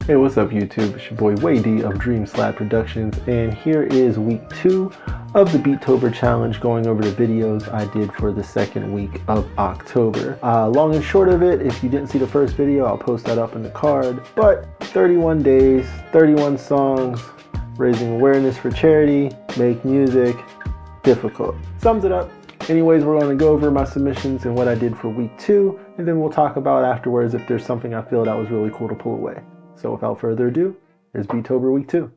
Hey, what's up YouTube? It's your boy Wade D of Dream Slab Productions, and here is week 2 of the Beatober challenge, going over the videos I did for the second week of October. Long and short of it, if you didn't see the first video, I'll post that up in the card. But 31 days, 31 songs, raising awareness for charity, make music, difficult. Sums it up. Anyways, we're going to go over my submissions and what I did for week 2, and then we'll talk about afterwards if there's something I feel that was really cool to pull away. So without further ado, here's Beatober week 2.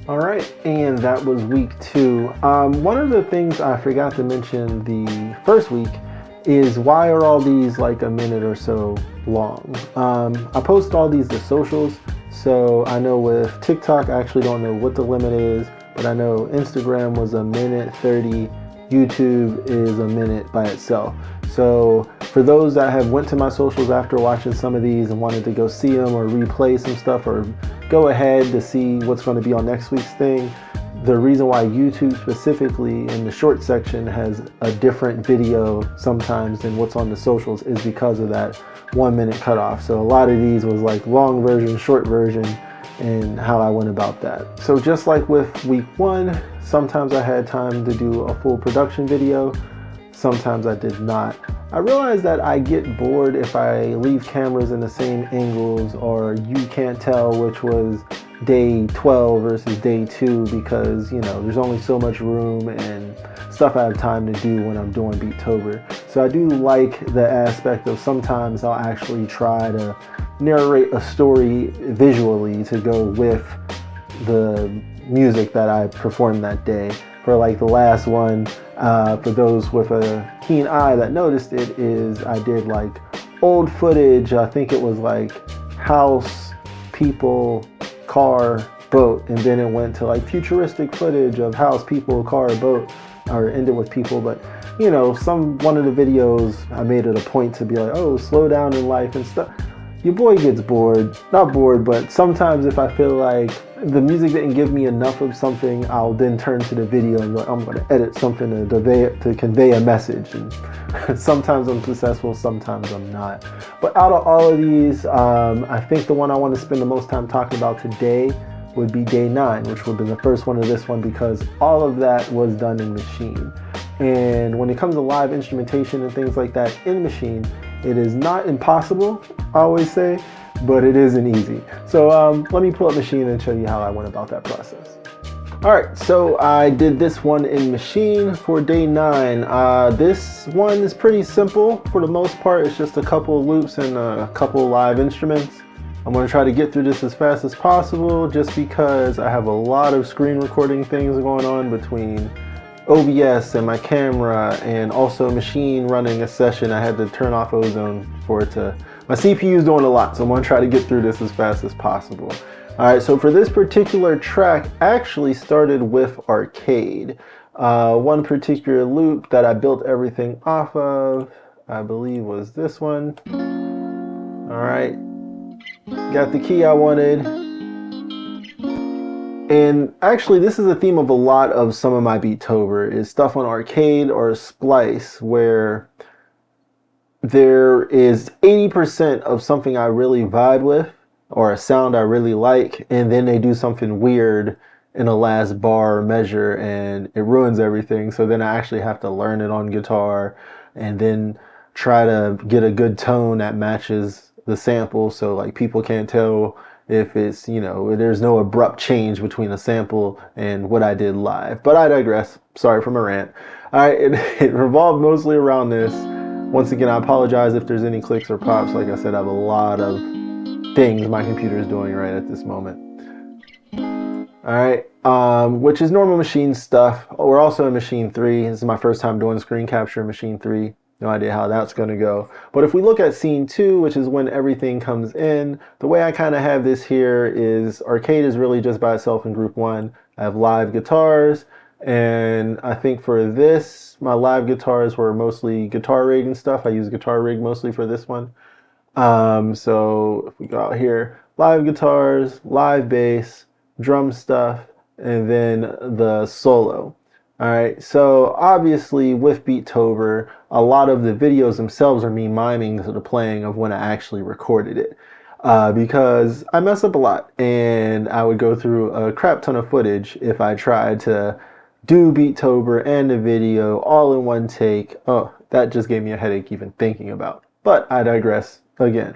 All right, and that was week 2. One of the things I forgot to mention the first week is why are all these like a minute or so long? I post all these to socials, so I know with TikTok, I actually don't know what the limit is, but I know Instagram was a minute 30, YouTube is a minute by itself. So for those that have went to my socials after watching some of these and wanted to go see them or replay some stuff or go ahead to see what's going to be on next week's thing, the reason why YouTube specifically in the short section has a different video sometimes than what's on the socials is because of that 1 minute cutoff. So a lot of these was like long version, short version, and how I went about that. So just like with week 1, sometimes I had time to do a full production video, sometimes I did not. I realized that I get bored if I leave cameras in the same angles or you can't tell which was day 12 versus day 2 because, you know, there's only so much room and stuff I have time to do when I'm doing Beatober. So I do like the aspect of sometimes I'll actually try to narrate a story visually to go with the music that I performed that day. For like the last one, for those with a keen eye that noticed it, is I did like old footage. I think it was like house, people, car, boat, and then it went to like futuristic footage of house, people, car, boat, or ended with people. But you know, one of the videos I made it a point to be like, oh, slow down in life and stuff. your boy gets bored. Not bored, but sometimes if I feel like the music didn't give me enough of something, I'll then turn to the video and go, I'm going to edit something to convey a message. And sometimes I'm successful, sometimes I'm not. But out of all of these, I think the one I want to spend the most time talking about today would be day 9, which would be the first one of this one, because all of that was done in Maschine. And when it comes to live instrumentation and things like that in Maschine, it is not impossible, I always say, but it isn't easy. So let me pull up Maschine and show you how I went about that process. All right, so I did this one in Maschine for day 9. This one is pretty simple for the most part. It's just a couple of loops and a couple of live instruments. I'm going to try to get through this as fast as possible just because I have a lot of screen recording things going on between OBS and my camera, and also Maschine running a session. I had to turn off ozone for it to, my CPU is doing a lot, so I'm going to try to get through this as fast as possible. All right, so for this particular track, I actually started with arcade. One particular loop that I built everything off of, I believe was this one. All right. Got the key I wanted. And actually, this is a theme of a lot of some of my Beatober, is stuff on arcade or splice where there is 80% of something I really vibe with or a sound I really like, and then they do something weird in the last bar or measure and it ruins everything. So then I actually have to learn it on guitar and then try to get a good tone that matches the sample, so like people can't tell if it's, you know, there's no abrupt change between a sample and what I did live. But I digress. Sorry for my rant. All right, it revolved mostly around this. Once again, I apologize if there's any clicks or pops. Like I said, I have a lot of things my computer is doing right at this moment. All right, which is normal Maschine stuff. We're also in Maschine 3. This is my first time doing screen capture in Maschine 3. No idea how that's going to go. But if we look at scene 2, which is when everything comes in, the way I kind of have this here is arcade is really just by itself in group 1. I have live guitars, and I think for this, my live guitars were mostly guitar rig and stuff. I use guitar rig mostly for this one. So if we go out here, live guitars, live bass, drum stuff, and then the solo. All right, so obviously with Beatober, a lot of the videos themselves are me miming the playing of when I actually recorded it, because I mess up a lot and I would go through a crap ton of footage if I tried to do Beatober and the video all in one take. Oh, that just gave me a headache even thinking about, but I digress again.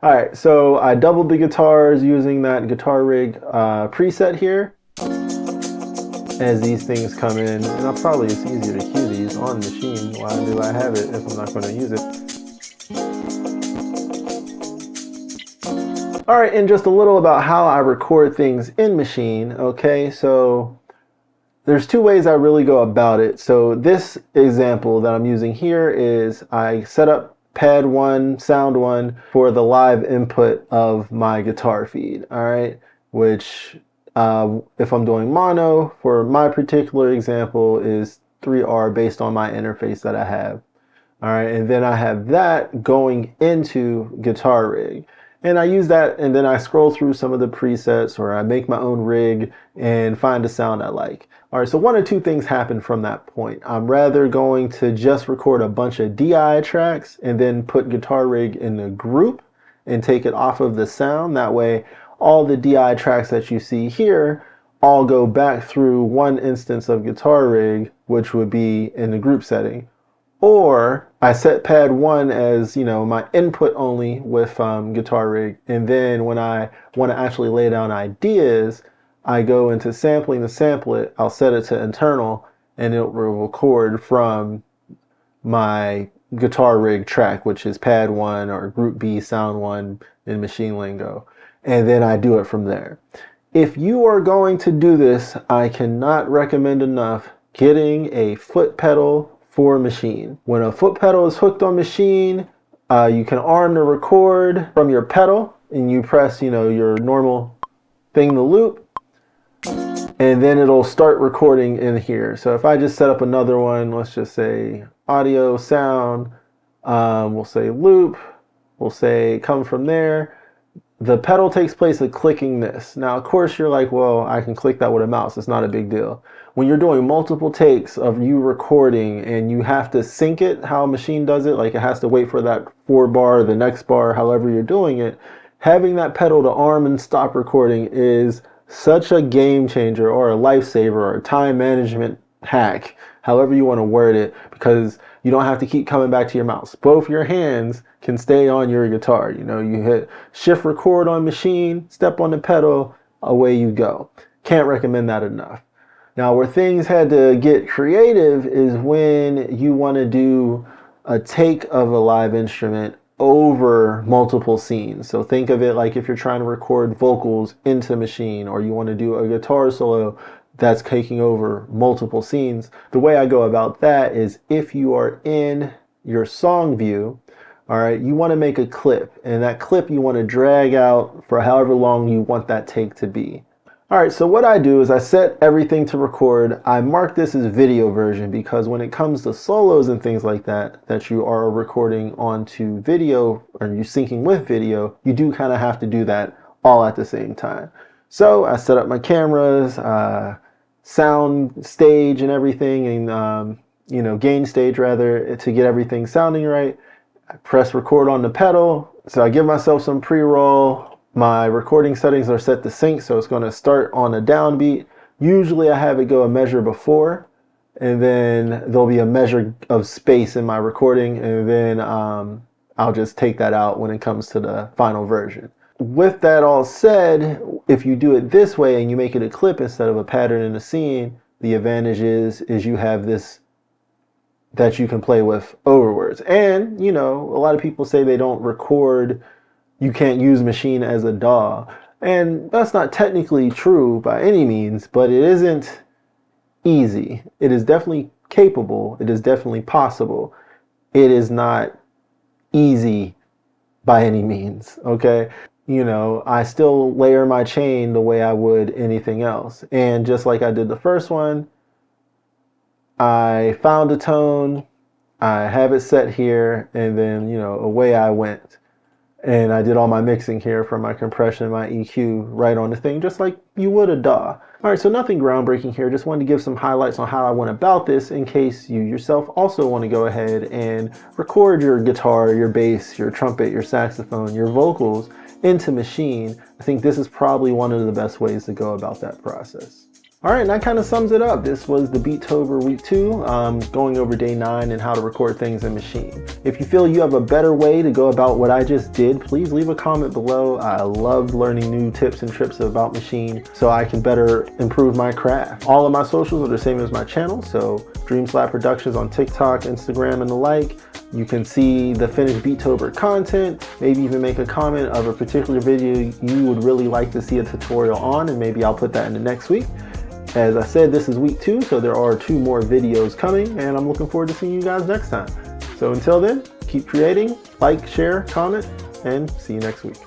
All right, so I doubled the guitars using that guitar rig preset here. As these things come in, and it's easier to cue these on Maschine. Why do I have it if I'm not going to use it? All right, and just a little about how I record things in Maschine. Okay, so there's 2 ways I really go about it. So this example that I'm using here is I set up pad 1, sound 1 for the live input of my guitar feed. All right, which if I'm doing mono, for my particular example, is 3R based on my interface that I have. All right, and then I have that going into guitar rig. And I use that, and then I scroll through some of the presets, or I make my own rig and find a sound I like. All right, so 1 or 2 things happen from that point. I'm rather going to just record a bunch of DI tracks and then put guitar rig in the group and take it off of the sound. That way, all the DI tracks that you see here all go back through one instance of guitar rig, which would be in the group setting. Or I set pad 1 as, you know, my input only with guitar rig, and then when I want to actually lay down ideas, I go into sampling the samplet. I'll set it to internal, and it will record from my guitar rig track, which is pad 1 or group B sound 1 in Maschine lingo. And then I do it from there. If you are going to do this, I cannot recommend enough getting a foot pedal for Maschine. When a foot pedal is hooked on Maschine, you can arm the record from your pedal, and you press, you know, your normal thing to loop, and then it'll start recording in here. So if I just set up another one, let's just say audio sound, we'll say loop, we'll say come from there. The pedal takes place of clicking this. Now, of course, you're like, well, I can click that with a mouse. It's not a big deal. When you're doing multiple takes of you recording and you have to sync it, how Maschine does it, like it has to wait for that 4 bar, the next bar, however you're doing it, having that pedal to arm and stop recording is such a game changer or a lifesaver or a time management hack, however you want to word it, because you don't have to keep coming back to your mouse. Both your hands can stay on your guitar. You know, you hit shift record on Maschine, step on the pedal, away you go. Can't recommend that enough. Now, where things had to get creative is when you want to do a take of a live instrument over multiple scenes. So think of it like if you're trying to record vocals into Maschine, or you want to do a guitar solo that's taking over multiple scenes. The way I go about that is if you are in your song view, all right, you want to make a clip, and that clip you want to drag out for however long you want that take to be. All right, so what I do is I set everything to record. I mark this as video version because when it comes to solos and things like that, that you are recording onto video or you syncing with video, you do kind of have to do that all at the same time. So I set up my cameras, sound stage and everything, and gain stage rather, to get everything sounding right. I press record on the pedal, so I give myself some pre-roll. My recording settings are set to sync, so it's going to start on a downbeat. Usually I have it go a measure before, and then there'll be a measure of space in my recording, and then I'll just take that out when it comes to the final version. With that all said, if you do it this way and you make it a clip instead of a pattern in a scene, the advantage is you have this that you can play with overwards. And, a lot of people say they don't record, you can't use Maschine as a DAW. And that's not technically true by any means, but it isn't easy. It is definitely capable. It is definitely possible. It is not easy by any means, okay? I still layer my chain the way I would anything else. And just like I did the first one, I found a tone, I have it set here, and then, away I went. And I did all my mixing here for my compression, my EQ, right on the thing, just like you would a DAW. All right, so nothing groundbreaking here. Just wanted to give some highlights on how I went about this in case you yourself also want to go ahead and record your guitar, your bass, your trumpet, your saxophone, your vocals into Maschine. I think this is probably one of the best ways to go about that process. All right, and that kind of sums it up. This was the Beatober week 2, going over day 9 and how to record things in Maschine. If you feel you have a better way to go about what I just did, please leave a comment below. I love learning new tips and tricks about Maschine so I can better improve my craft. All of my socials are the same as my channel, so Dreamslap Productions on TikTok, Instagram, and the like. You can see the finished Beatober content, maybe even make a comment of a particular video you would really like to see a tutorial on, and maybe I'll put that in the next week. As I said, this is week 2, so there are 2 more videos coming, and I'm looking forward to seeing you guys next time. So until then, keep creating, like, share, comment, and see you next week.